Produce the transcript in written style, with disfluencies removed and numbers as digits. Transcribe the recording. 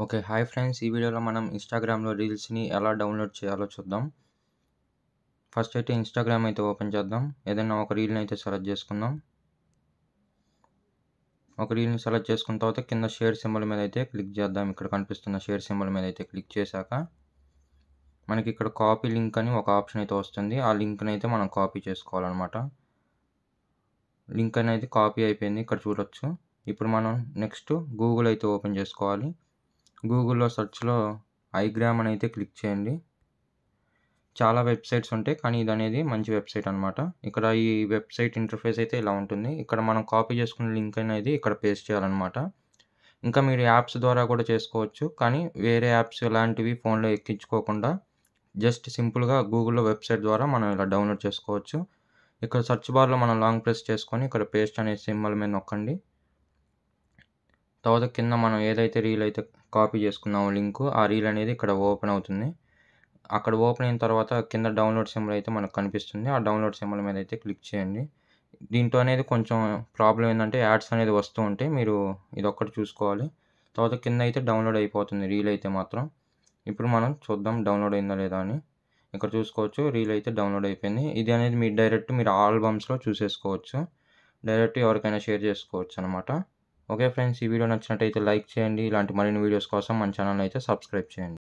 Okay. Hi friends. ఈ వీడియోలో మనం ఇన్‌స్టాగ్రామ్‌లో రీల్స్‌ని ఎలా డౌన్‌లోడ్ చేయాలో చూద్దాం. ఫస్ట్ అయితే ఇన్‌స్టాగ్రామ్ అయితే ఓపెన్ చేద్దాం. ఏదైనా ఒక రీల్‌ని అయితే సెలెక్ట్ చేసుకుందాం. ఒక రీల్‌ని సెలెక్ట్ చేసుకున్న తర్వాత కింద షేర్ సింబల్ మీద అయితే క్లిక్ చేద్దాం. ఇక్కడ కనిపిస్తున్న షేర్ సింబల్ మీద అయితే క్లిక్ చేశాక మనకి ఇక్కడ కాపీ లింక్ అని ఒక ఆప్షన్ అయితే వస్తుంది. ఆ లింక్‌ని అయితే మనం కాపీ చేసుకోవాలన్నమాట. లింక్ అనేది కాపీ అయిపోయింది. ఇక్కడ చూడొచ్చు. ఇప్పుడు మనం నెక్స్ట్ గూగుల్ అయితే ఓపెన్ చేసుకోవాలి. గూగుల్‌లో సెర్చ్‌లో ఐగ్రామ్ అని అయితే క్లిక్ చేయండి. చాలా వెబ్‌సైట్స్ ఉంటాయి. కానీ ఇదనేది మంచి వెబ్‌సైట్ అనమాట. ఇక్కడ ఈ వెబ్‌సైట్ ఇంటర్‌ఫేస్ అయితే ఇలా ఉంటుంది. ఇక్కడ మనం కాపీ చేసుకున్న లింక్ అనేది ఇక్కడ పేస్ట్ చేయాలనమాట. ఇంకా మీరు యాప్స్ ద్వారా కూడా చేసుకోవచ్చు. కానీ వేరే యాప్స్ ఇలాంటివి ఫోన్‌లో ఎక్కించుకోకుండా జస్ట్ సింపుల్‌గా గూగుల్‌లో వెబ్‌సైట్ ద్వారా మనం ఇలా డౌన్‌లోడ్ చేసుకోవచ్చు. ఇక్కడ సెర్చ్ బార్‌లో మనం లాంగ్ ప్రెస్ చేసుకొని ఇక్కడ పేస్ట్ అనే సింబల్ మీద నొక్కండి. తర్వాత కింద మనం ఏదైతే రీల్ అయితే కాపీ చేసుకున్నామో లింకు, ఆ రీల్ అనేది ఇక్కడ ఓపెన్ అవుతుంది. అక్కడ ఓపెన్ అయిన తర్వాత కింద డౌన్‌లోడ్ సింబల్ అయితే మనకు కనిపిస్తుంది. ఆ డౌన్‌లోడ్ సింబల్ మీద అయితే క్లిక్ చేయండి. దీంట్లో అనేది కొంచెం ప్రాబ్లమ్ ఏందంటే యాడ్స్ అనేది వస్తూ ఉంటాయి. మీరు ఇదొక్కటి చూసుకోవాలి. తర్వాత కింద అయితే డౌన్‌లోడ్ అయిపోతుంది రీల్ అయితే మాత్రం. ఇప్పుడు మనం చూద్దాం డౌన్‌లోడ్ అయిందా లేదా అని. ఇక్కడ చూసుకోవచ్చు రీల్ అయితే డౌన్‌లోడ్ అయిపోయింది. ఇది అనేది మీరు ఆల్బమ్స్‌లో చూసేసుకోవచ్చు. డైరెక్ట్ ఎవరికైనా షేర్ చేసుకోవచ్చనమాట. ఓకే ఫ్రెండ్స్, ఈ వీడియో నచ్చినట్టయితే లైక్ చేయండి. ఇలాంటి మరిన్ని వీడియోస్ కోసం మన ఛానెల్‌ని అయితే సబ్స్క్రైబ్ చేయండి.